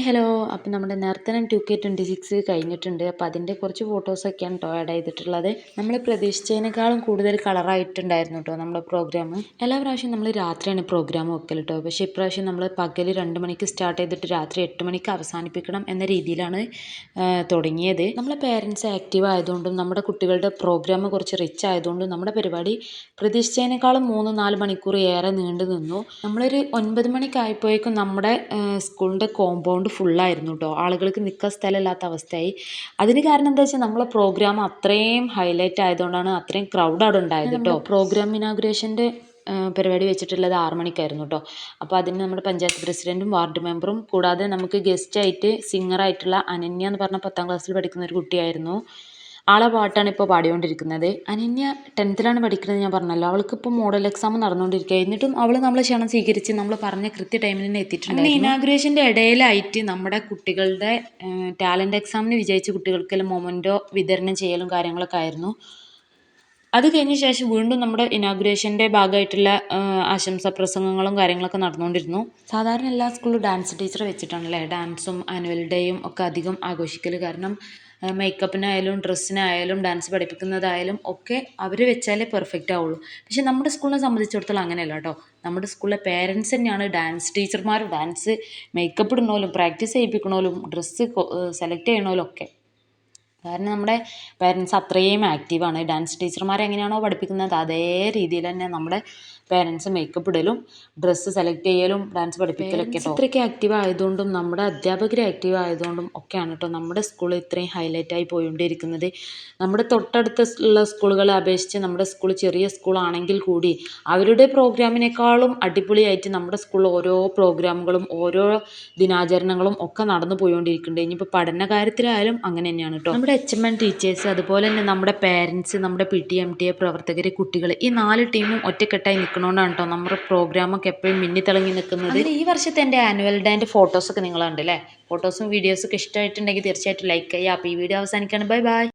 Hello. അപ്പം നമ്മുടെ നർത്തനം 2K26 കഴിഞ്ഞിട്ടുണ്ട്. അപ്പോൾ അതിൻ്റെ കുറച്ച് ഫോട്ടോസൊക്കെയാണ് കേട്ടോ ആഡ് ചെയ്തിട്ടുള്ളത്. നമ്മൾ പ്രതീക്ഷിച്ചതിനേക്കാളും കൂടുതൽ കളറായിട്ടുണ്ടായിരുന്നു കേട്ടോ നമ്മുടെ പ്രോഗ്രാം. എല്ലാ പ്രാവശ്യവും നമ്മൾ രാത്രിയാണ് പ്രോഗ്രാം വെക്കൽ കേട്ടോ. പക്ഷേ ഇപ്രാവശ്യം നമ്മൾ പകൽ 2 മണിക്ക് സ്റ്റാർട്ട് ചെയ്തിട്ട് രാത്രി 8 മണിക്ക് അവസാനിപ്പിക്കണം എന്ന രീതിയിലാണ് തുടങ്ങിയത്. നമ്മളെ പേരൻസ് ആക്റ്റീവ് ആയതുകൊണ്ടും നമ്മുടെ കുട്ടികളുടെ പ്രോഗ്രാം കുറച്ച് റിച്ച് ആയതുകൊണ്ടും നമ്മുടെ പരിപാടി പ്രതീക്ഷിച്ചതിനേക്കാളും 3-4 മണിക്കൂർ ഏറെ നീണ്ടു നിന്നു. നമ്മളൊരു 9 മണിക്കായപ്പോഴേക്കും നമ്മുടെ സ്കൂളിൻ്റെ കോമ്പൗണ്ട് ഫുള്ളായിരുന്നു കേട്ടോ. ആളുകൾക്ക് നിൽക്കാൻ സ്ഥലമില്ലാത്ത അവസ്ഥയായി. അതിന് കാരണം എന്താ വെച്ചാൽ നമ്മളെ പ്രോഗ്രാം അത്രയും ഹൈലൈറ്റ് ആയതുകൊണ്ടാണ് അത്രയും ക്രൗഡ് അവിടെ ഉണ്ടായത് കേട്ടോ. പ്രോഗ്രാം ഇനാഗുറേഷൻ്റെ പരിപാടി വെച്ചിട്ടുള്ളത് 6 മണിക്കായിരുന്നു കേട്ടോ. അപ്പോൾ അതിന് നമ്മുടെ പഞ്ചായത്ത് പ്രസിഡൻറ്റും വാർഡ് മെമ്പറും കൂടാതെ നമുക്ക് ഗസ്റ്റായിട്ട് സിംഗറായിട്ടുള്ള അനന്യ എന്ന് പറഞ്ഞ 10ാം ക്ലാസ്സിൽ പഠിക്കുന്ന ഒരു കുട്ടിയായിരുന്നു. ആളെ പാട്ടാണ് ഇപ്പോൾ പാടിക്കൊണ്ടിരിക്കുന്നത്. അനന്യ 10th പഠിക്കുന്നത് ഞാൻ പറഞ്ഞല്ലോ. അവൾക്കിപ്പോൾ മോഡൽ എക്സാം നടന്നുകൊണ്ടിരിക്കുക. എന്നിട്ടും അവൾ നമ്മളെ ക്ഷണം സ്വീകരിച്ച് നമ്മൾ പറഞ്ഞ കൃത്യ ടൈമിൽ തന്നെ എത്തിയിട്ടുണ്ട്. ഇനാഗുറേഷൻ്റെ ഇടയിലായിട്ട് നമ്മുടെ കുട്ടികളുടെ ടാലൻറ്റ് എക്സാമിന് വിജയിച്ച കുട്ടികൾക്കെല്ലാം മൊമെൻറ്റോ വിതരണം ചെയ്യലും കാര്യങ്ങളൊക്കെ ആയിരുന്നു. അത് കഴിഞ്ഞ ശേഷം വീണ്ടും നമ്മുടെ ഇനാഗുറേഷൻ്റെ ഭാഗമായിട്ടുള്ള ആശംസാ പ്രസംഗങ്ങളും കാര്യങ്ങളൊക്കെ നടന്നുകൊണ്ടിരുന്നു. സാധാരണ എല്ലാ സ്കൂളിലും ഡാൻസ് ടീച്ചറെ വെച്ചിട്ടാണല്ലേ ഡാൻസും ആനുവൽ ഡേയും ഒക്കെ അധികം ആഘോഷിക്കൽ. കാരണം മേക്കപ്പിനായാലും ഡ്രസ്സിനായാലും ഡാൻസ് പഠിപ്പിക്കുന്നതായാലും ഒക്കെ അവർ വെച്ചാലേ പെർഫെക്റ്റ് ആവുള്ളൂ. പക്ഷേ നമ്മുടെ സ്കൂളിനെ സംബന്ധിച്ചിടത്തോളം അങ്ങനെയല്ല കേട്ടോ. നമ്മുടെ സ്കൂളിലെ പേരൻസ് തന്നെയാണ് ഡാൻസ് ടീച്ചർമാരും ഡാൻസ് മേക്കപ്പ് ഇടുന്നോലും പ്രാക്ടീസ് ചെയ്യിപ്പിക്കണോലും ഡ്രസ്സ് സെലക്ട് ചെയ്യണോലും ഒക്കെ. കാരണം നമ്മുടെ പേരൻസ് അത്രയും ആക്റ്റീവാണ്. ഡാൻസ് ടീച്ചർമാർ എങ്ങനെയാണോ പഠിപ്പിക്കുന്നത് അതേ രീതിയിൽ തന്നെ നമ്മുടെ പേരൻസ് മേക്കപ്പ് ഇടലും ഡ്രസ്സ് സെലക്ട് ചെയ്യലും ഡാൻസ് പഠിപ്പിക്കലൊക്കെ കേട്ടോ. ഇത്രയ്ക്ക് ആക്റ്റീവ് ആയതുകൊണ്ടും നമ്മുടെ അധ്യാപകർ ആക്റ്റീവ് ആയതുകൊണ്ടും ഒക്കെയാണ് കേട്ടോ നമ്മുടെ സ്കൂൾ ഇത്രയും ഹൈലൈറ്റായി പോയിക്കൊണ്ടിരിക്കുന്നത്. നമ്മുടെ തൊട്ടടുത്തുള്ള സ്കൂളുകളെ അപേക്ഷിച്ച് നമ്മുടെ സ്കൂൾ ചെറിയ സ്കൂളാണെങ്കിൽ കൂടി അവരുടെ പ്രോഗ്രാമിനേക്കാളും അടിപൊളിയായിട്ട് നമ്മുടെ സ്കൂളിൽ ഓരോ പ്രോഗ്രാമുകളും ഓരോ ദിനാചരണങ്ങളും ഒക്കെ നടന്നു പോയിക്കൊണ്ടിരിക്കുന്നുണ്ട്. ഇനിയിപ്പോൾ പഠന കാര്യത്തിലായാലും അങ്ങനെ തന്നെയാണ് കേട്ടോ. നമ്മുടെ HM ടീച്ചേഴ്സ് അതുപോലെ തന്നെ നമ്മുടെ പേരൻസ് നമ്മുടെ PTA MTA പ്രവർത്തകർ കുട്ടികൾ ഈ 4 ടീമും ഒറ്റക്കെട്ടായി നിൽക്കണോണ്ടാണ് കേട്ടോ നമ്മുടെ പ്രോഗ്രാമൊക്കെ എപ്പോഴും മിന്നിത്തിളങ്ങി നിൽക്കുന്നത്. ഈ വർഷത്തെ എൻ്റെ ആനുവൽ ഡേൻ്റെ ഫോട്ടോസൊക്കെ നിങ്ങൾ കണ്ടല്ലേ. ഫോട്ടോസും വീഡിയോസൊക്കെ ഇഷ്ടമായിട്ടുണ്ടെങ്കിൽ തീർച്ചയായിട്ടും ലൈക്ക് ചെയ്യുക. അപ്പോൾ ഈ വീഡിയോ അവസാനിക്കുകയാണ്. Bye bye.